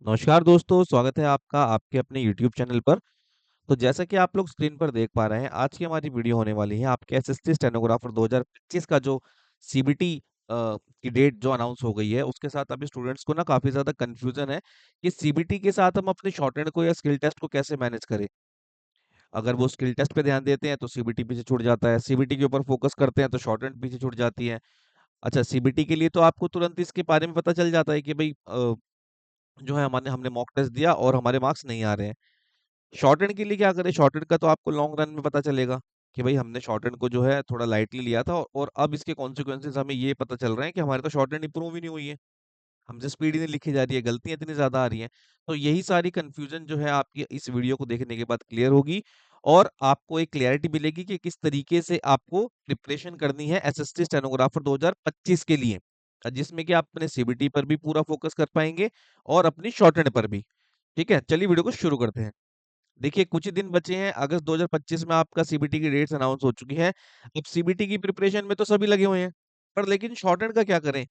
नमस्कार दोस्तों, स्वागत है आपका आपके अपने यूट्यूब चैनल पर। तो जैसा कि आप लोग स्क्रीन पर देख पा रहे हैं, आज की हमारी वीडियो होने वाली है आपके एसएससी स्टेनोग्राफर 2025 का जो सीबीटी की डेट जो अनाउंस हो गई है, उसके साथ अभी स्टूडेंट्स को ना काफ़ी ज़्यादा कन्फ्यूज़न है कि सीबीटी के साथ हम अपने शॉर्टहैंड को या स्किल टेस्ट को कैसे मैनेज करें। अगर वो स्किल टेस्ट पे ध्यान देते हैं, तो सीबीटी पीछे छूट जाता है, सीबीटी के ऊपर फोकस करते हैं, तो शॉर्टहैंड पीछे छूट जाती है। अच्छा, सीबीटी के लिए तो आपको तुरंत इसके बारे में पता चल जाता है कि भई जो है हमारे हमने मॉक टेस्ट दिया और हमारे मार्क्स नहीं आ रहे हैं। शॉर्टहैंड के लिए क्या करें? शॉर्टहैंड का तो आपको लॉन्ग रन में पता चलेगा कि भाई हमने शॉर्टहैंड को जो है थोड़ा लाइटली लिया था और अब इसके कॉन्सिक्वेंसेस हमें ये पता चल रहे हैं कि हमारे तो शॉर्टहैंड इंप्रूव ही नहीं हुई है। हमसे स्पीड ही नहीं लिखी जा रही है, गलतियाँ इतनी ज़्यादा आ रही हैं। तो यही सारी कन्फ्यूज़न जो है आपकी इस वीडियो को देखने के बाद क्लियर होगी और आपको एक क्लैरिटी मिलेगी कि किस तरीके से आपको प्रिपरेशन करनी है एसएससी स्टेनोग्राफर 2025 के लिए। जिसमें कि आप अपने सीबीटी पर भी पूरा फोकस कर पाएँगे और अपनी शॉर्टहैंड पर भी। ठीक है? चलिए वीडियो को शुरू करते हैं। देखिए, कुछ ही दिन बचे हैं, अगस्त 2025 में आपका सीबीटी की डेट्स अनाउंस हो चुकी हैं। अब सीबीटी की प्रिपरेशन में तो सभी लगे हुए हैं, पर लेकिन शॉर्टहैंड का क्या करें?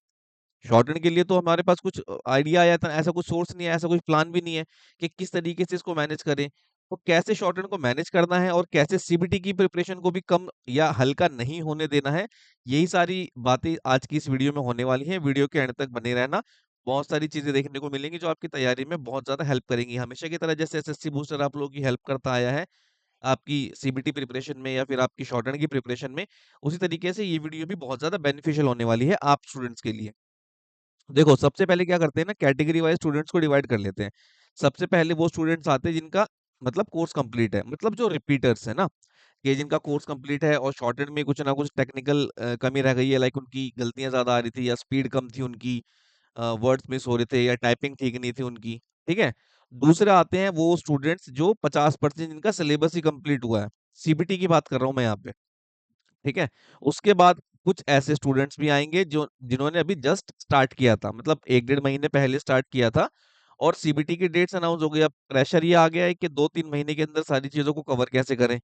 शॉर्टहैंड के लिए तो हमारे पास कुछ आइडिया या ऐसा कुछ सोर्स नहीं है, ऐसा कुछ प्लान भी नहीं है कि किस तरीके से इसको मैनेज करें। तो कैसे शॉर्टहैंड को मैनेज करना है और कैसे सीबीटी की प्रिपरेशन को भी कम या हल्का नहीं होने देना है, यही सारी बातें आज की इस वीडियो में होने वाली हैं। वीडियो के एंड तक बने रहना। बहुत सारी चीज़ें देखने को मिलेंगी जो आपकी तैयारी में बहुत ज़्यादा हेल्प करेंगी। हमेशा की तरह जैसे एसएससी बूस्टर आप लोगों की हेल्प करता आया है, आपकी सीबीटी प्रिपरेशन में या फिर आपकी शॉर्टहैंड की प्रिपरेशन में, उसी तरीके से ये वीडियो भी बहुत ज़्यादा बेनिफिशियल होने वाली है आप स्टूडेंट्स के लिए। देखो, सबसे पहले क्या करते हैं ना, कैटेगरी वाइज़ स्टूडेंट्स को डिवाइड कर लेते हैं। सबसे पहले वो स्टूडेंट्स आते हैं जिनका मतलब कोर्स कंप्लीट है, मतलब जो रिपीटर्स हैं ना, कि जिनका कोर्स कंप्लीट है और शॉर्टहैंड में कुछ ना कुछ टेक्निकल कमी रह गई है, लाइक उनकी गलतियाँ ज़्यादा आ रही थी या स्पीड कम थी उनकी, वर्ड्स मिस हो रहे थे या टाइपिंग ठीक नहीं थी उनकी, ठीक है? दूसरे आते हैं वो स्टूडेंट्स जो 50% जिनका सिलेबस ही कंप्लीट हुआ है। सीबीटी की बात कर रहा हूँ मैं यहाँ पे। ठीक है? उसके बाद कुछ ऐसे स्टूडेंट्स भी आएँगे जो जिन्होंने अभी जस्ट स्टार्ट किया था, मतलब 1 डेढ़ महीने पहले स्टार्ट किया था और सीबीटी की डेट्स अनाउंस हो गई। अब प्रेशर ये आ गया है कि 2-3 महीने के अंदर सारी चीज़ों को कवर कैसे करें,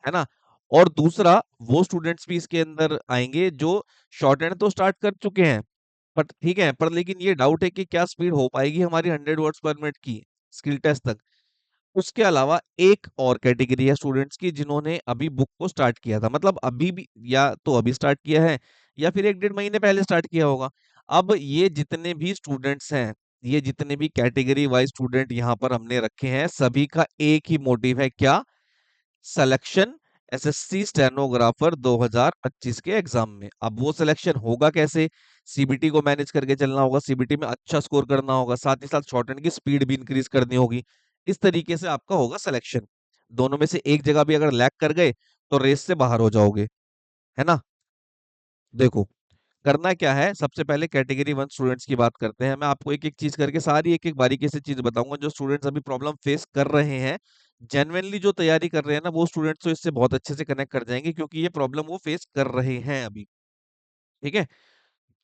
है ना? और दूसरा, वो स्टूडेंट्स भी इसके अंदर आएँगे जो शॉर्टहैंड तो स्टार्ट कर चुके हैं, बट ठीक है, पर लेकिन ये डाउट है कि क्या स्पीड हो पाएगी हमारी 100 वर्ड्स पर मिनट की स्किल टेस्ट तक। उसके अलावा एक और कैटेगरी है स्टूडेंट्स की जिन्होंने अभी बुक को स्टार्ट किया था, मतलब अभी भी या तो अभी स्टार्ट किया है या फिर 1 डेढ़ महीने पहले स्टार्ट किया होगा। अब ये जितने भी स्टूडेंट्स हैं, ये जितने भी कैटेगरी वाइज़ स्टूडेंट यहाँ पर हमने रखे हैं, सभी का एक ही मोटिव है, क्या? सिलेक्शन एसएससी स्टेनोग्राफर 2025 के एग्जाम में। अब वो सिलेक्शन होगा कैसे? सीबीटी को मैनेज करके चलना होगा, सीबीटी में अच्छा स्कोर करना होगा, साथ ही साथ शॉर्टहैंड की स्पीड भी इंक्रीज करनी होगी। इस तरीके से आपका होगा सिलेक्शन। दोनों में से एक जगह भी अगर लैग कर गए तो रेस से बाहर हो जाओगे, है ना? देखो, करना क्या है, सबसे पहले कैटेगरी 1 स्टूडेंट्स की बात करते हैं। मैं आपको एक-एक चीज़ करके सारी एक-एक बारीकी से चीज़ बताऊँगा जो स्टूडेंट्स अभी प्रॉब्लम फेस कर रहे हैं। जेन्युइनली जो तैयारी कर रहे हैं ना, वो स्टूडेंट्स तो इससे बहुत अच्छे से कनेक्ट कर जाएँगे क्योंकि ये प्रॉब्लम वो फेस कर रहे हैं अभी। ठीक है?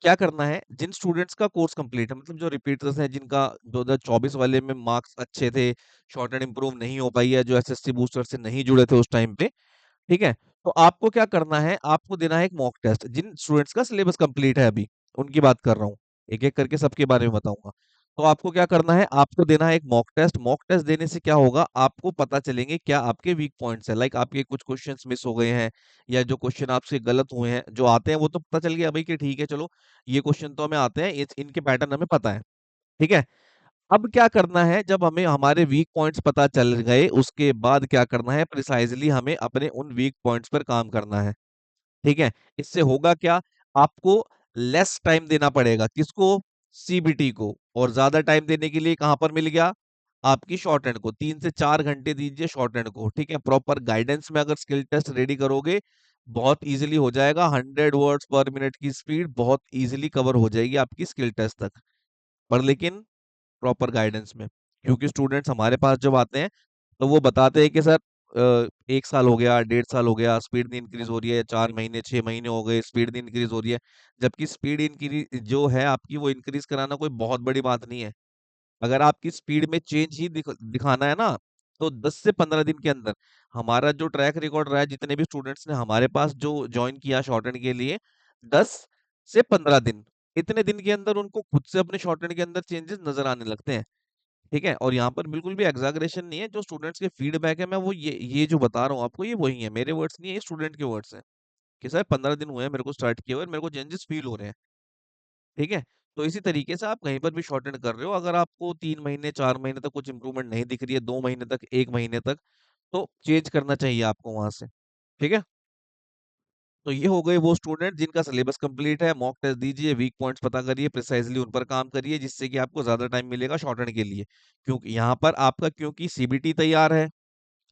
क्या करना है, जिन स्टूडेंट्स का कोर्स कंप्लीट है, मतलब जो रिपीटर्स हैं जिनका 2024 वाले में मार्क्स अच्छे थे, शॉर्टहैंड इंप्रूव नहीं हो पाई है, जो एसएससी बूस्टर से नहीं जुड़े थे उस टाइम पे, ठीक है? तो आपको क्या करना है, आपको देना है एक मॉक टेस्ट। जिन स्टूडेंट्स का सिलेबस कंप्लीट है अभी, उनकी बात कर रहा हूँ। एक-एक करके सबके बारे में बताऊँगा। तो आपको क्या करना है, आपको देना है एक मॉक टेस्ट। मॉक टेस्ट देने से क्या होगा, आपको पता चलेंगे क्या आपके वीक पॉइंट्स हैं। लाइक आपके कुछ क्वेश्चन्स मिस हो गए हैं या जो क्वेश्चन आपसे गलत हुए हैं, जो आते हैं वो तो पता चल गया भाई कि ठीक है चलो, ये क्वेश्चन तो हमें आते हैं, इनके पैटर्न हमें पता है। ठीक है? अब क्या करना है, जब हमें हमारे वीक पॉइंट्स पता चल गए, उसके बाद क्या करना है, प्रिसाइज़ली हमें अपने उन वीक पॉइंट्स पर काम करना है। ठीक है? इससे होगा क्या, आपको लेस टाइम देना पड़ेगा, किसको? सीबीटी को। और ज़्यादा टाइम देने के लिए कहाँ पर मिल गया? आपकी शॉर्टहैंड को। 3 से 4 घंटे दीजिए शॉर्टहैंड को, ठीक है? प्रॉपर गाइडेंस में अगर स्किल टेस्ट रेडी करोगे, बहुत ईज़िली हो जाएगा। 100 वर्ड्स पर मिनट की स्पीड बहुत ईज़िली कवर हो जाएगी आपकी स्किल टेस्ट तक। पर लेकिन प्रॉपर गाइडेंस में। क्योंकि स्टूडेंट्स हमारे पास जब आते हैं, तो वो बताते हैं कि सर 1 साल हो गया, 1.5 साल हो गया, स्पीड नहीं इंक्रीज़ हो रही है, 4 महीने, 6 महीने हो गए, स्पीड नहीं इंक्रीज़ हो रही है। जबकि स्पीड जो है आपकी, वो इंक्रीज़ कराना कोई बहुत बड़ी बात नहीं है। अगर आपकी स्पीड में चेंज ही दिखाना है ना, तो 10 से 15 दिन के अंदर, हमारा जो ट्रैक रिकॉर्ड रहा है, जितने भी स्टूडेंट्स ने हमारे पास जो जॉइन किया शॉर्टहैंड के लिए, 10 से 15 दिन, इतने दिन के अंदर उनको खुद से अपने शॉर्टहैंड के अंदर चेंजेस नज़र आने लगते हैं। ठीक है? और यहाँ पर बिल्कुल भी एग्ज़ैगरेशन नहीं है, जो स्टूडेंट्स के फीडबैक है मैं वो ये जो बता रहा हूँ आपको ये वही है, मेरे वर्ड्स नहीं है, ये स्टूडेंट के वर्ड्स हैं, कि सर 15 दिन हुए हैं मेरे को स्टार्ट किए हुए और मेरे को चेंजेस फ़ील हो रहे हैं, ठीक है? तो इसी तरीके से आप कहीं पर भी शॉर्टेन कर रहे हो, अगर आपको 3 महीने, 4 महीने तक कुछ इम्प्रूवमेंट नहीं दिख रही है, 2 महीने तक, 1 महीने तक, तो चेंज करना चाहिए आपको वहाँ से, ठीक है? तो ये हो गए वो स्टूडेंट जिनका सिलेबस कंप्लीट है, मॉक टेस्ट दीजिए, वीक पॉइंट्स पता करिए, प्रिसाइज़ली उन पर काम करिए, जिससे कि आपको ज़्यादा टाइम मिलेगा शॉर्टेन के लिए। क्योंकि यहाँ पर आपका क्योंकि सीबीटी तैयार है,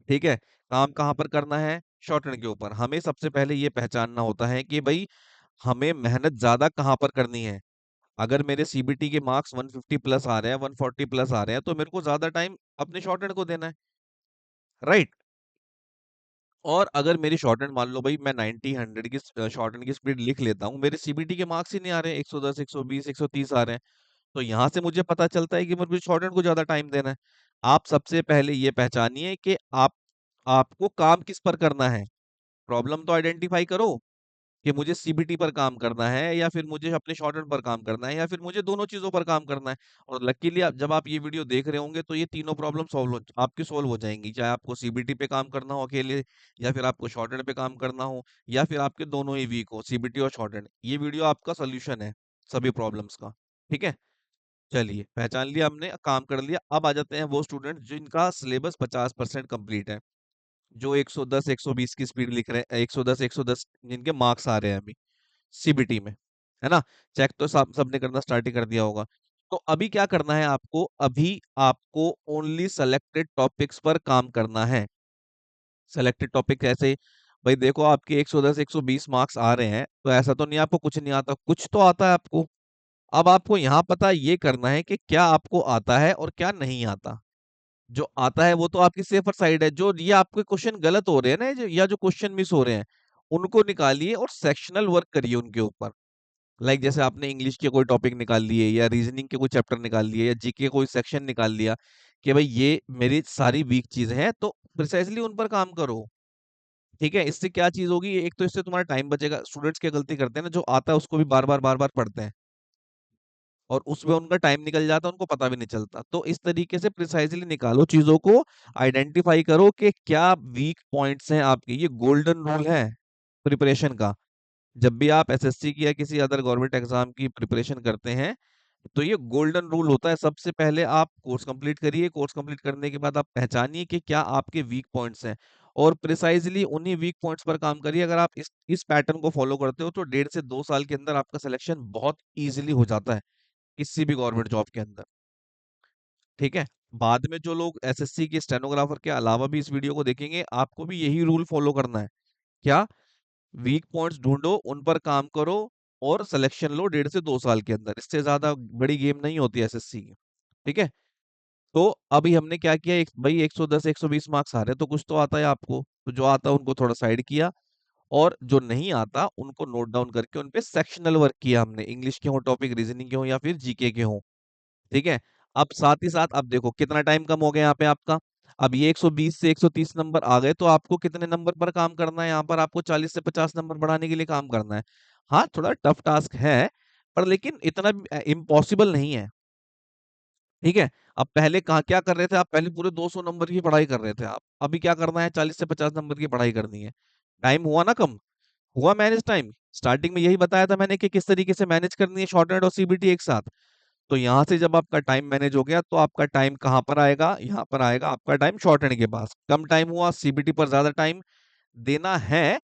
ठीक है? काम कहाँ पर करना है? शॉर्टेन के ऊपर। हमें सबसे पहले ये पहचानना होता है कि भई हमें मेहनत ज़्यादा कहाँ पर करनी है। अगर मेरे सीबीटी के मार्क्स 150 प्लस आ रहे हैं, 140 प्लस आ रहे हैं, तो मेरे को ज़्यादा टाइम अपने शॉर्टेन को देना है, राइट? और अगर मेरी शॉर्टेन मान लो भई मैं 90, 100 की शॉर्टेन की स्पीड लिख लेता हूँ, मेरे सीबीटी के मार्क्स ही नहीं आ रहे हैं, 110, 120, 130 आ रहे हैं। तो यहाँ से मुझे पता चलता है कि मुझे शॉर्टेन को ज़्यादा टाइम देना है। आप सबसे पहले ये पहचानिए कि आपको काम किस पर करना है। प्रॉब्लम तो आइडेंटिफाई करो कि मुझे सीबीटी पर काम करना है या फिर मुझे अपने शॉर्टहैंड पर काम करना है या फिर मुझे दोनों चीज़ों पर काम करना है। और लकीली आप जब आप ये वीडियो देख रहे होंगे तो ये तीनों प्रॉब्लम सॉल्व हो जाएँगी। चाहे आपको सीबीटी पे काम करना हो अकेले या फिर आपको शॉर्टहैंड पे काम करना हो या फिर आपके दोनों ही वीक हो, सीबीटी और शॉर्टहैंड। ये वीडियो आपका सॉल्यूशन है सभी प्रॉब्लम्स का। ठीक है? चलिए, पहचान लिया हमने, काम कर लिया। अब आ जाते हैं वो स्टूडेंट जिनका सिलेबस 50% कंप्लीट है। जो 110, 120 की स्पीड लिख रहे हैं, 110, 110 जिनके मार्क्स आ रहे हैं अभी सीबीटी में, है ना? चेक तो सब सबने करना स्टार्ट ही कर दिया होगा। तो अभी क्या करना है आपको? अभी आपको ओनली सेलेक्टेड टॉपिक्स पर काम करना है। सेलेक्टेड टॉपिक कैसे? भाई देखो आपके 110, 120 मार्क्स आ रहे हैं, तो ऐसा तो नहीं आपको कुछ नहीं आता, कुछ तो आता है आपको। अब आपको यहाँ पता ये करना है कि क्या आपको आता है और क्या नहीं आता। जो आता है वो तो आपकी सेफर साइड है, जो ये आपके क्वेश्चन गलत हो रहे हैं ना या जो क्वेश्चन मिस हो रहे हैं, उनको निकालिए और सेक्शनल वर्क करिए उनके ऊपर। लाइक जैसे आपने इंग्लिश के कोई टॉपिक निकाल लिए या रीजनिंग के कोई चैप्टर निकाल लिए या जीके कोई सेक्शन निकाल लिया कि भाई ये मेरी सारी वीक चीजें हैं, तो प्रिसाइजली उन पर काम करो। ठीक है? इससे क्या चीज होगी, एक तो इससे तुम्हारा टाइम बचेगा। स्टूडेंट्स क्या गलती करते हैं ना, जो आता है उसको भी बार बार पढ़ते हैं और उसमें उनका टाइम निकल जाता है, उनको पता भी नहीं चलता। तो इस तरीके से प्रिसाइजली निकालो चीज़ों को, आइडेंटिफाई करो कि क्या वीक पॉइंट्स हैं आपके। ये गोल्डन रूल है प्रिपरेशन का। जब भी आप एसएससी की या किसी अदर गवर्नमेंट एग्जाम की प्रिपरेशन करते हैं, तो ये गोल्डन रूल होता है। सबसे पहले आप कोर्स कंप्लीट करिए, कोर्स कंप्लीट करने के बाद आप पहचानिए कि क्या आपके वीक पॉइंट्स हैं और प्रिसाइजली उन्हीं वीक पॉइंट्स पर काम करिए। अगर आप इस पैटर्न को फॉलो करते हो तो 1.5 से 2 साल के अंदर आपका सिलेक्शन बहुत इजीली हो जाता है किसी भी गवर्नमेंट जॉब के अंदर। ठीक है? बाद में जो लोग एसएससी के स्टेनोग्राफर के अलावा भी इस वीडियो को देखेंगे, आपको भी यही रूल फॉलो करना है। क्या? वीक पॉइंट्स ढूंढो, उन पर काम करो और सिलेक्शन लो 1.5 से 2 साल के अंदर। इससे ज्यादा बड़ी गेम नहीं होती एसएससी की। ठीक है? तो अभी हमने क्या किया, एक भाई 110 120 मार्क्स आ रहे हैं तो कुछ तो आता है आपको, तो जो आता है उनको थोड़ा साइड किया और जो नहीं आता उनको नोट डाउन करके उन पे सेक्शनल वर्क किया हमने। इंग्लिश के हो टॉपिक, रीजनिंग के हो या फिर जीके के हो। ठीक है? अब साथ ही साथ अब देखो कितना टाइम कम हो गया यहाँ पे आपका। अब ये 120 से 130 नंबर आ गए तो आपको कितने नंबर पर काम करना है? यहाँ पर आपको 40 से 50 नंबर बढ़ाने के लिए काम करना है। हाँ, थोड़ा टफ टास्क है, पर लेकिन इतना इम्पॉसिबल नहीं है। ठीक है? अब पहले कहाँ क्या कर रहे थे आप? पहले पूरे 200 नंबर की पढ़ाई कर रहे थे आप। अभी क्या करना है? 40 से 50 नंबर की पढ़ाई करनी है। टाइम हुआ ना कम? हुआ मैनेज टाइम? स्टार्टिंग में यही बताया था मैंने कि किस तरीके से मैनेज करनी है शॉर्टहैंड और सीबीटी एक साथ। तो यहाँ से जब आपका टाइम मैनेज हो गया तो आपका टाइम कहाँ पर आएगा? यहाँ पर आएगा आपका टाइम शॉर्टहैंड के पास। कम टाइम हुआ, सीबीटी पर ज्यादा टाइम देना है,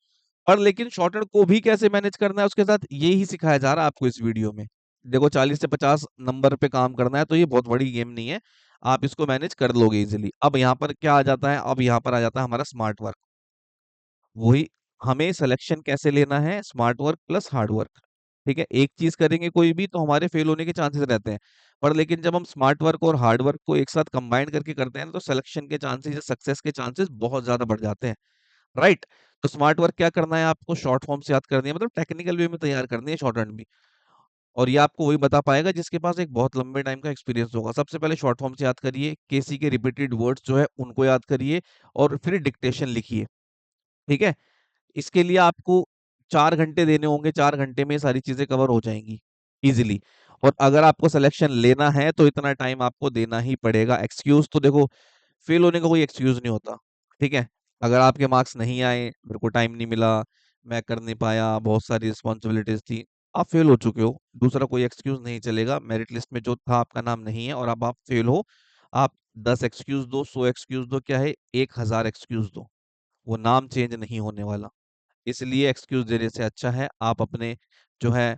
पर लेकिन शॉर्टहैंड को भी कैसे मैनेज करना है उसके साथ ये ही सिखाया जा रहा है आपको इस वीडियो में। देखो 40 से 50 नंबर पे काम करना है तो ये बहुत बड़ी गेम नहीं है। आप इसको मैनेज कर लोगे इजीली। अब यहाँ पर क्या आ जाता है? अब यहाँ पर आ जाता है हमारा स्मार्ट वर्क। वही, हमें सिलेक्शन कैसे लेना है? Smart work plus hard work. ठीक है? एक चीज करेंगे कोई भी तो हमारे फेल होने के चांसेस रहते हैं, पर लेकिन जब हम स्मार्ट वर्क और हार्ड वर्क को एक साथ कंबाइन करके करते हैं ना, तो सिलेक्शन के चांसेस या सक्सेस के चांसेस बहुत ज्यादा बढ़ जाते हैं। राइट? तो स्मार्ट वर्क क्या करना है? आपको शॉर्ट फॉर्म से याद करनी है, मतलब टेक्निकल वे में तैयार करनी है शॉर्ट हैंड भी। और ये आपको वही बता पाएगा जिसके पास एक बहुत लंबे टाइम का एक्सपीरियंस होगा। सबसे पहले शॉर्ट फॉर्म से याद करिए, केसी के रिपीटेड वर्ड्स जो है उनको याद करिए और फिर डिक्टेशन लिखिए। ठीक है? इसके लिए आपको 4 घंटे देने होंगे, 4 घंटे में ये सारी चीजें कवर हो जाएंगी इजीली। और अगर आपको सिलेक्शन लेना है तो इतना टाइम आपको देना ही पड़ेगा। एक्सक्यूज तो देखो, फेल होने का कोई एक्सक्यूज नहीं होता। ठीक है, अगर आपके मार्क्स नहीं आए, मेरे को टाइम नहीं मिला, मैं कर नहीं पाया, बहुत सारी रिस्पॉन्सिबिलिटीज थी, आप फेल हो चुके हो, दूसरा कोई एक्सक्यूज नहीं चलेगा। मेरिट लिस्ट में जो था आपका नाम नहीं है और अब आप फेल हो, आप 10 एक्सक्यूज दो, 100 एक्सक्यूज दो, क्या है, 1,000 एक्सक्यूज दो, वो नाम चेंज नहीं होने वाला। इसलिए एक्सक्यूज देने से अच्छा है आप अपने जो है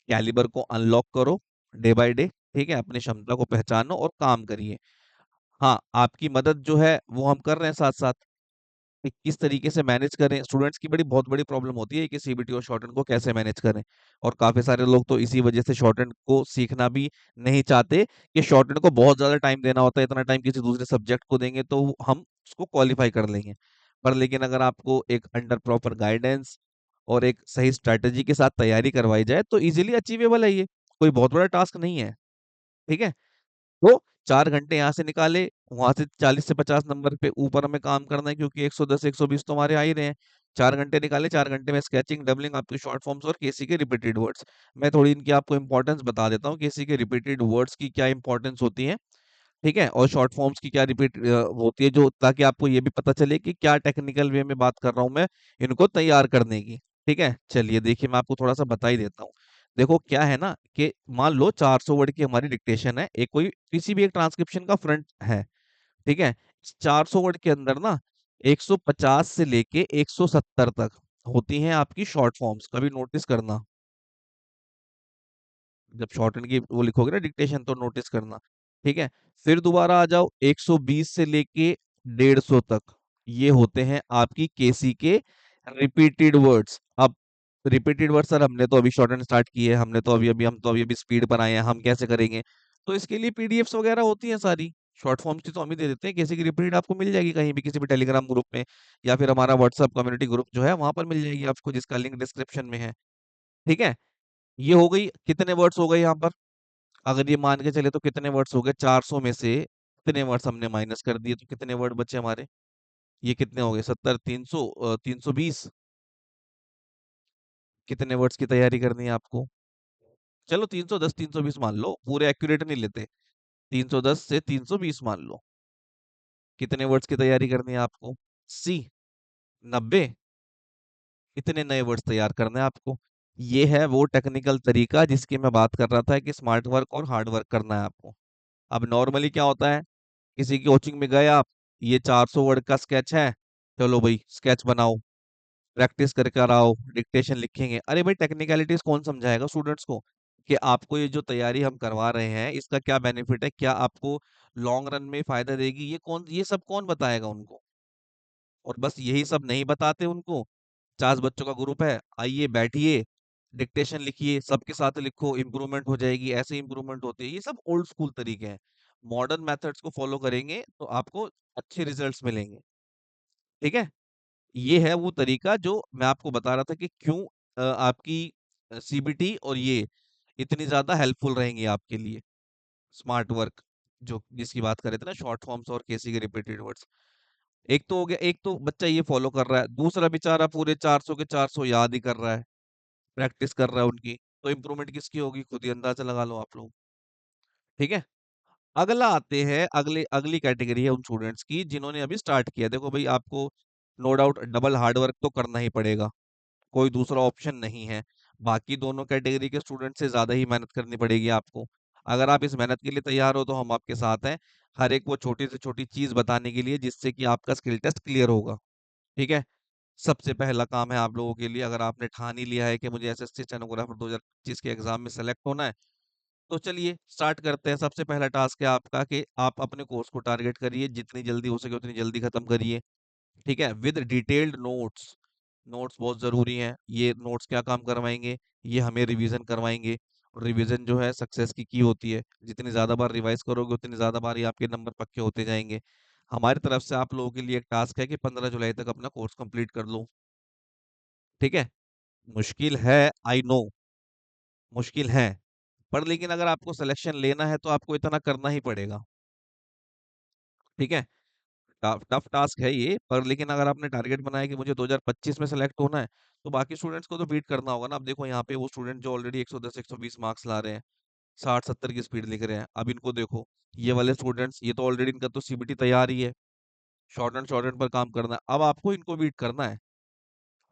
कैलिबर को अनलॉक करो डे बाय डे। ठीक है, अपनी क्षमता को पहचानो और काम करिए। हाँ, आपकी मदद जो है वो हम कर रहे हैं साथ साथ कि किस तरीके से मैनेज करें। स्टूडेंट्स की बड़ी बहुत बड़ी प्रॉब्लम होती है कि सीबीटी और शॉर्टहैंड को कैसे मैनेज करें, और काफी सारे लोग तो इसी वजह से शॉर्टहैंड को सीखना भी नहीं चाहते कि शॉर्टहैंड को बहुत ज्यादा टाइम देना होता है, इतना टाइम किसी दूसरे सब्जेक्ट को देंगे तो हम उसको क्वालिफाई कर लेंगे। पर लेकिन अगर आपको एक अंडर प्रॉपर गाइडेंस और एक सही स्ट्रैटेजी के साथ तैयारी करवाई जाए तो इजीली अचीवेबल है, ये कोई बहुत बड़ा टास्क नहीं है। ठीक है, तो 4 घंटे यहाँ से निकाले, वहां से 40 से 50 नंबर पे ऊपर हमें काम करना है, क्योंकि 110 120 तो हमारे आ ही रहे हैं। 4 घंटे निकाले, 4 घंटे में स्केचिंग, डबलिंग, आपके शॉर्ट फॉर्म्स और केसी के रिपीटेड वर्ड्स। मैं थोड़ी इनकी आपको इंपॉर्टेंस बता देता हूँ, केसी के रिपीटेड वर्ड्स की क्या इंपॉर्टेंस होती है। ठीक है, और शॉर्ट फॉर्म्स की क्या रिपीट होती है, जो ताकि आपको ये भी पता चले कि क्या टेक्निकल वे में बात कर रहा हूँ मैं इनको तैयार करने की। ठीक है, चलिए देखिए, मैं आपको थोड़ा सा बता ही देता हूँ। देखो क्या है ना कि मान लो 400 वर्ड की हमारी डिक्टेशन है, एक कोई किसी भी एक ट्रांसक्रिप्शन का फ्रंट है। ठीक है, 400 वर्ड के अंदर ना 150 से लेके 170 तक होती हैं आपकी शॉर्ट फॉर्म्स, कभी नोटिस करना। जब शॉर्ट हैंड की वो लिखोगे ना डिक्टेशन तो नोटिस करना। ठीक है, फिर दोबारा आ जाओ, 120 से लेके 150 तक ये होते हैं आपकी केसी के रिपीटेड वर्ड्स। अब रिपीटेड वर्ड सर, हमने तो अभी शॉर्ट हैंड स्टार्ट की है, हमने तो अभी स्पीड पर आए हैं, हम कैसे करेंगे? तो इसके लिए पीडीएफ्स वगैरह होती हैं सारी, शॉर्ट फॉर्म्स की तो हम ही दे देते हैं। केसी की रिपीटेड आपको मिल जाएगी कहीं भी, किसी भी टेलीग्राम ग्रुप में, या फिर हमारा व्हाट्सएप कम्युनिटी ग्रुप जो है वहां पर मिल जाएगी आपको, जिसका लिंक डिस्क्रिप्शन में है। ठीक है, ये हो गई, कितने वर्ड्स हो गए यहाँ पर? अगर ये मान के चले तो कितने वर्ड्स हो गए, 400 में से कितने वर्ड्स हमने माइनस कर दिए, तो कितने वर्ड बचे हमारे? ये कितने हो गए, 70, 300, 320। कितने वर्ड्स की तैयारी करनी है आपको? चलो 310 320 मान लो, पूरे एक्यूरेट नहीं लेते, 310 से 320 मान लो। कितने वर्ड्स की तैयारी करनी है आपको? सी 90। इतने नए वर्ड्स तैयार करने हैं आपको। ये है वो टेक्निकल तरीका जिसकी मैं बात कर रहा था कि स्मार्ट वर्क और हार्ड वर्क करना है आपको। अब नॉर्मली क्या होता है, किसी की कोचिंग में गए आप, ये 400 वर्ड का स्केच है, चलो भाई स्केच बनाओ, प्रैक्टिस करके आओ, डिक्टेशन लिखेंगे। अरे भाई, टेक्निकलिटीज कौन समझाएगा स्टूडेंट्स को कि आपको ये जो तैयारी हम करवा रहे हैं इसका क्या बेनिफिट है, क्या आपको लॉन्ग रन में फायदा देगी, ये सब कौन बताएगा उनको? और बस यही सब नहीं बताते उनको। 50 बच्चों का ग्रुप है, आइए बैठिए, डिक्टेशन लिखिए, सबके साथ लिखो, इंप्रूवमेंट हो जाएगी, ऐसे इंप्रूवमेंट होती है। ये सब ओल्ड स्कूल तरीके हैं। मॉडर्न मेथड्स को फॉलो करेंगे तो आपको अच्छे रिजल्ट्स मिलेंगे। ठीक है, ये है वो तरीका जो मैं आपको बता रहा था कि क्यों आपकी सीबीटी और ये इतनी ज्यादा हेल्पफुल रहेंगी आपके लिए। स्मार्ट वर्क जो जिसकी बात कर रहे थे ना, शॉर्ट फॉर्म्स और केसी के रिपीटेड वर्ड्स, एक तो हो गया, एक तो बच्चा ये फॉलो कर रहा है, दूसरा बेचारा पूरे 400 के 400 याद ही कर रहा है, प्रैक्टिस कर रहा है उनकी। तो इम्प्रूवमेंट किसकी होगी, खुद ही अंदाजा लगा लो आप लोग। ठीक है, अगला आते हैं, अगली कैटेगरी है उन स्टूडेंट्स की जिन्होंने अभी स्टार्ट किया। देखो भाई, आपको no doubt double hard work तो करना ही पड़ेगा, कोई दूसरा ऑप्शन नहीं है। बाकी दोनों कैटेगरी के स्टूडेंट से ज्यादा ही मेहनत करनी पड़ेगी आपको। अगर आप इस मेहनत के लिए तैयार हो तो हम आपके साथ हैं, हर एक वो छोटी से छोटी चीज बताने के लिए जिससे कि आपका स्किल टेस्ट क्लियर होगा। ठीक है, सबसे पहला काम है आप लोगों के लिए, अगर आपने ठान ही लिया है कि मुझे एसएससी स्टेनोग्राफर 2025 के एग्जाम में सेलेक्ट होना है, तो चलिए स्टार्ट करते हैं। सबसे पहला टास्क है आपका कि आप अपने कोर्स को टारगेट करिए, जितनी जल्दी हो सके उतनी जल्दी खत्म करिए। ठीक है, विद डिटेल्ड नोट्स। नोट्स बहुत जरूरी हैं। ये नोट्स क्या काम करवाएंगे, ये हमें रिवीजन करवाएंगे। और रिवीजन जो है सक्सेस की होती है, जितनी ज्यादा बार रिवाइज करोगे उतनी ज्यादा बार ये आपके नंबर पक्के होते जाएंगे। हमारी तरफ से आप लोगों के लिए एक टास्क है कि 15 जुलाई तक अपना कोर्स कंप्लीट कर लो। ठीक है, मुश्किल है, आई नो, मुश्किल है, पर लेकिन अगर आपको सिलेक्शन लेना है तो आपको इतना करना ही पड़ेगा। ठीक है, टफ टफ टास्क है ये, पर लेकिन अगर आपने टारगेट बनाया कि मुझे 2025 में सेलेक्ट होना है, तो बाकी स्टूडेंट्स को तो बीट करना होगा ना। अब देखो यहाँ पे वो स्टूडेंट जो ऑलरेडी 110 120 मार्क्स ला रहे हैं, 60-70 की स्पीड लिख रहे हैं। अब इनको देखो, ये वाले स्टूडेंट्स, ये तो ऑलरेडी इनका तो सीबीटी तैयार ही है, शॉर्ट एंड पर काम करना है। अब आपको इनको बीट करना है।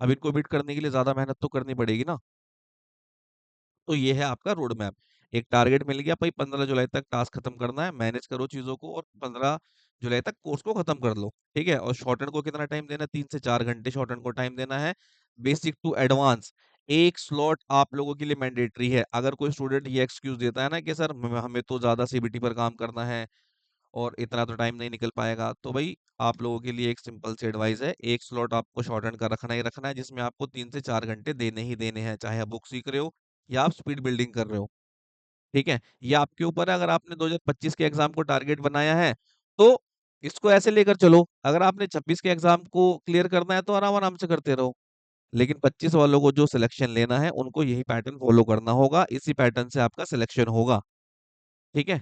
अब इनको बीट करने के लिए ज्यादा मेहनत तो करनी पड़ेगी ना। तो ये है आपका रोड मैप। एक टारगेट मिल गया भाई, 15 जुलाई तक टास्क खत्म करना है, मैनेज करो चीजों को और 15 जुलाई तक कोर्स को खत्म कर लो। ठीक है, और शॉर्टन को कितना टाइम देना है? 3 से 4 घंटे शॉर्टन को टाइम देना है। बेसिक टू एडवांस एक स्लॉट आप लोगों के लिए मैंडेटरी है। अगर कोई स्टूडेंट ये एक्सक्यूज देता है ना कि सर हमें तो ज्यादा सीबीटी पर काम करना है और इतना तो टाइम नहीं निकल पाएगा, तो भाई आप लोगों के लिए एक सिंपल सी एडवाइस है, एक स्लॉट आपको शॉर्टन का रखना ही रखना है, जिसमें आपको 3 से 4 घंटे देने ही देने हैं, चाहे आप बुक सीख रहे हो या आप स्पीड बिल्डिंग कर रहे हो। ठीक है, ये आपके ऊपर है। अगर आपने 2025 के एग्जाम को टारगेट बनाया है तो इसको ऐसे लेकर चलो। अगर आपने 26 के एग्जाम को क्लियर करना है तो आराम आराम से करते रहो। लेकिन 25 वालों को जो सिलेक्शन लेना है उनको यही पैटर्न फॉलो करना होगा, इसी पैटर्न से आपका सिलेक्शन होगा। ठीक है,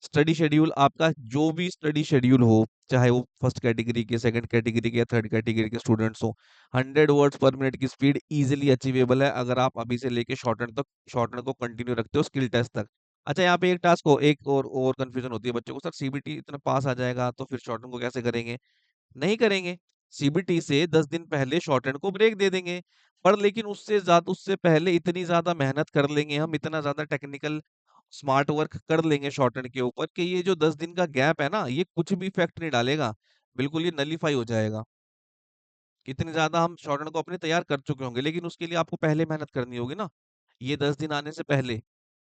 स्टडी शेड्यूल आपका, जो भी स्टडी शेड्यूल हो, चाहे वो फर्स्ट कैटेगरी के, सेकंड कैटेगरी के या थर्ड कैटेगरी के स्टूडेंट्स हो, 100 वर्ड्स पर मिनट की स्पीड इजीली अचीवेबल है अगर आप अभी से लेके शॉर्टन को कंटिन्यू रखते हो स्किल टेस्ट तक। अच्छा, यहाँ पे एक टास्क हो, एक और कंफ्यूजन होती है बच्चों को, सर सीबीटी इतना पास आ जाएगा तो फिर शॉर्टन को कैसे करेंगे? नहीं करेंगे, सीबीटी से 10 दिन पहले शॉर्टहैंड को ब्रेक दे देंगे। पर लेकिन उससे पहले इतनी ज्यादा मेहनत कर लेंगे हम, इतना ज्यादा टेक्निकल स्मार्ट वर्क कर लेंगे शॉर्टहैंड के ऊपर कि ये जो 10 दिन का गैप है ना, ये कुछ भी इफेक्ट नहीं डालेगा, बिल्कुल ये नलीफाई हो जाएगा। इतनी ज्यादा हम शॉर्टहैंड को अपने तैयार कर चुके होंगे, लेकिन उसके लिए आपको पहले मेहनत करनी होगी ना, ये 10 दिन आने से पहले।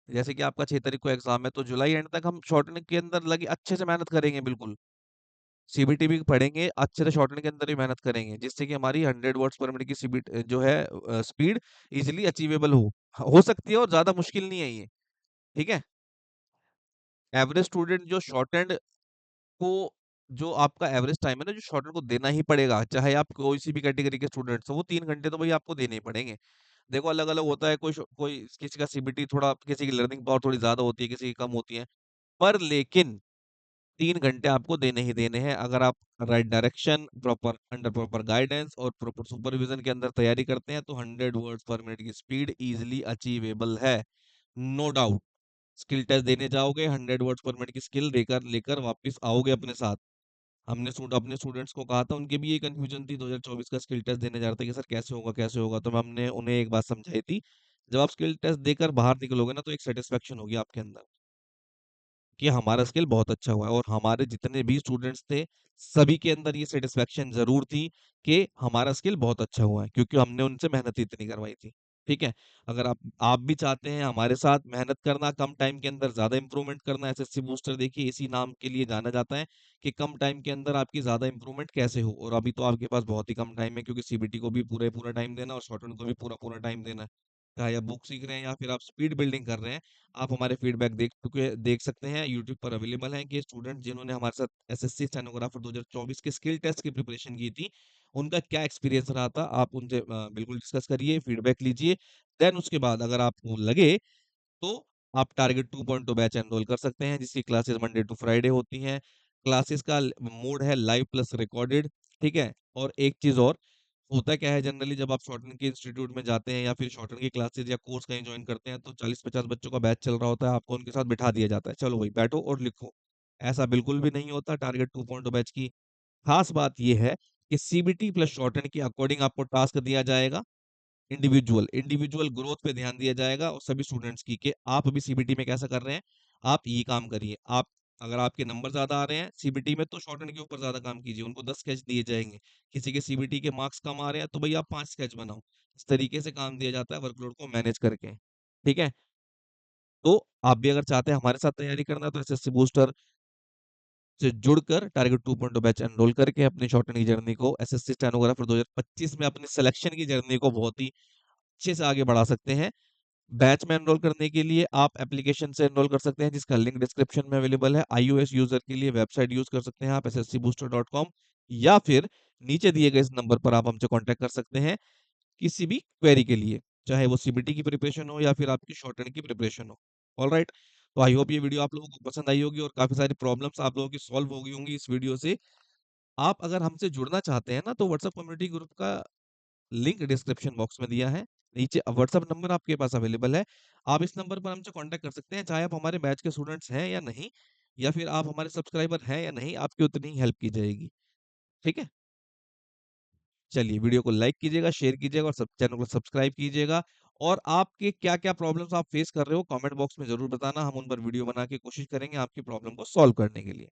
जैसे कि आपका 6 तारीख को एग्जाम है, तो जुलाई एंड तक हम शॉर्टहैंड के अंदर लगे अच्छे से मेहनत करेंगे, बिल्कुल सीबीटी भी पढ़ेंगे अच्छे से, शॉर्टहैंड के अंदर भी मेहनत करेंगे, जिससे कि हमारी 100 वर्ड्स पर मिनट की सीबीटी जो है स्पीड इजिली अचीवेबल हो सकती है, और ज्यादा मुश्किल नहीं है ये। ठीक है, एवरेज स्टूडेंट जो शॉर्टहैंड को, जो आपका एवरेज टाइम है ना, जो शॉर्टहैंड को देना ही पड़ेगा, चाहे आप कोई सी भी कैटेगरी के स्टूडेंट्स हो, वो 3 घंटे तो भाई आपको देने ही पड़ेंगे। देखो अलग अलग होता है, कोई किसी का सीबीटी थोड़ा, किसी की लर्निंग पावर थोड़ी ज्यादा होती है, किसी की कम होती है, पर लेकिन 3 घंटे आपको देने ही देने हैं। अगर आप right direction, proper under proper guidance और प्रॉपर सुपरविजन के अंदर तैयारी करते हैं तो 100 वर्ड्स पर मिनट की स्पीड इजिली अचीवेबल है, नो डाउट। स्किल टेस्ट देने जाओगे, 100 वर्ड्स पर मिनट की स्किल देकर लेकर वापस आओगे अपने साथ। अपने स्टूडेंट्स को कहा था, उनके भी ये कंफ्यूजन थी 2024 का स्किल टेस्ट देने जा रहे थे कि सर कैसे होगा कैसे होगा, तो हमने उन्हें एक बात समझाई थी, जब आप स्किल टेस्ट देकर बाहर निकलोगे ना, तो एक सेटिस्फेक्शन होगी आपके अंदर कि हमारा स्किल बहुत अच्छा हुआ है। और हमारे जितने भी स्टूडेंट्स थे, सभी के अंदर ये सेटिस्फेक्शन जरूर थी कि हमारा स्किल बहुत अच्छा हुआ है, क्योंकि हमने उनसे मेहनत इतनी करवाई थी। ठीक है, अगर आप भी चाहते हैं हमारे साथ मेहनत करना, कम टाइम के अंदर ज्यादा इंप्रूवमेंट करना, एसएससी बूस्टर देखिए इसी नाम के लिए जाना जाता है कि कम टाइम के अंदर आपकी ज्यादा इंप्रूवमेंट कैसे हो। और अभी तो आपके पास बहुत ही कम टाइम है, क्योंकि सीबीटी को भी पूरा पूरा टाइम देना और शॉर्टहैंड को भी पूरा पूरा टाइम देना है। चाहे आप बुक सीख रहे हैं या फिर आप स्पीड बिल्डिंग कर रहे हैं, आप हमारे फीडबैक देख सकते हैं, यूट्यूब पर अवेलेबल है कि स्टूडेंट जिन्होंने हमारे साथ एसएससी स्टेनोग्राफर 2024 के स्किल टेस्ट की प्रिपरेशन की थी, उनका क्या एक्सपीरियंस रहा था, आप उनसे बिल्कुल डिस्कस करिए, फीडबैक लीजिए। देन उसके बाद अगर आपको लगे तो आप टारगेट 2.0 बैच एनरोल कर सकते हैं, जिसकी क्लासेस मंडे टू फ्राइडे होती हैं। क्लासेस का मोड है लाइव प्लस रिकॉर्डेड। ठीक है, और एक चीज और, होता क्या है जनरली जब आप शॉर्टन के इंस्टीट्यूट में जाते हैं या फिर शॉर्टन की क्लासेस या कोर्स कहीं ज्वाइन करते हैं, तो 40-50 बच्चों का बैच चल रहा होता है, आपको उनके साथ बिठा दिया जाता है, चलो भाई बैठो और लिखो। ऐसा बिल्कुल भी नहीं होता। टारगेट 2.0 बैच की खास बात यह है कि सीबीटी प्लस शॉर्टन के अकॉर्डिंग आपको टास्क दिया जाएगा, इंडिविजुअल इंडिविजुअल ग्रोथ पे ध्यान दिया जाएगा, और सभी स्टूडेंट्स की कि आप अभी सीबीटी में कैसा कर रहे हैं, आप ये काम करिए। आप अगर आपके नंबर ज्यादा आ रहे हैं सीबीटी में, तो शॉर्टहैंड के ऊपर ज्यादा काम कीजिए, उनको 10 स्केच दिए जाएंगे। किसी के सीबीटी के मार्क्स कम आ रहे हैं तो भैया आप 5 स्केच बनाओ। इस तरीके से काम दिया जाता है वर्कलोड को मैनेज करके। ठीक है, तो आप भी अगर चाहते हैं हमारे साथ तैयारी करना, तो एसएससी बूस्टर से जुड़कर टारगेट 2.0 बैच एनरोल करके अपनी शॉर्टहैंड की जर्नी को, एसएससी स्टेनोग्राफर 2025 में अपनी सिलेक्शन की जर्नी को बहुत ही अच्छे से आगे बढ़ा सकते हैं। बैच में एनरोल करने के लिए आप एप्लीकेशन से एनरोल कर सकते हैं, जिसका लिंक डिस्क्रिप्शन में अवेलेबल है। आईओएस यूजर के लिए वेबसाइट यूज कर सकते हैं आप sscbooster.com, या फिर नीचे दिए गए इस नंबर पर आप हमसे कांटेक्ट कर सकते हैं किसी भी क्वेरी के लिए, चाहे वो सीबीटी की प्रिपरेशन हो या फिर आपकी शॉर्ट हैंड की प्रिपरेशन हो। ऑल राइट, तो आई होप ये वीडियो आप लोगों को पसंद आई होगी और काफी सारी प्रॉब्लम्स आप लोगों की सॉल्व हो गई होंगी इस वीडियो से। आप अगर हमसे जुड़ना चाहते हैं ना, तो व्हाट्सएप कम्युनिटी ग्रुप का लिंक डिस्क्रिप्शन बॉक्स में दिया है, नीचे व्हाट्सएप नंबर आपके पास अवेलेबल है। आप इस नंबर पर हमसे कॉन्टैक्ट कर सकते हैं, चाहे आप हमारे बैच के स्टूडेंट्स हैं या नहीं, या फिर आप हमारे सब्सक्राइबर हैं या नहीं, आपकी उतनी ही हेल्प की जाएगी। ठीक है? चलिए, वीडियो को लाइक कीजिएगा, शेयर कीजिएगा और सब चैनल को सब्सक्राइब कीजिएगा। और आपके क्या-क्या प्रॉब्लम्स आप फेस कर रहे हो, कमेंट बॉक्स में ज़रूर बताना। हम उन पर वीडियो बना के कोशिश करेंगे आपकी प्रॉब्लम को सॉल्व करने के लिए।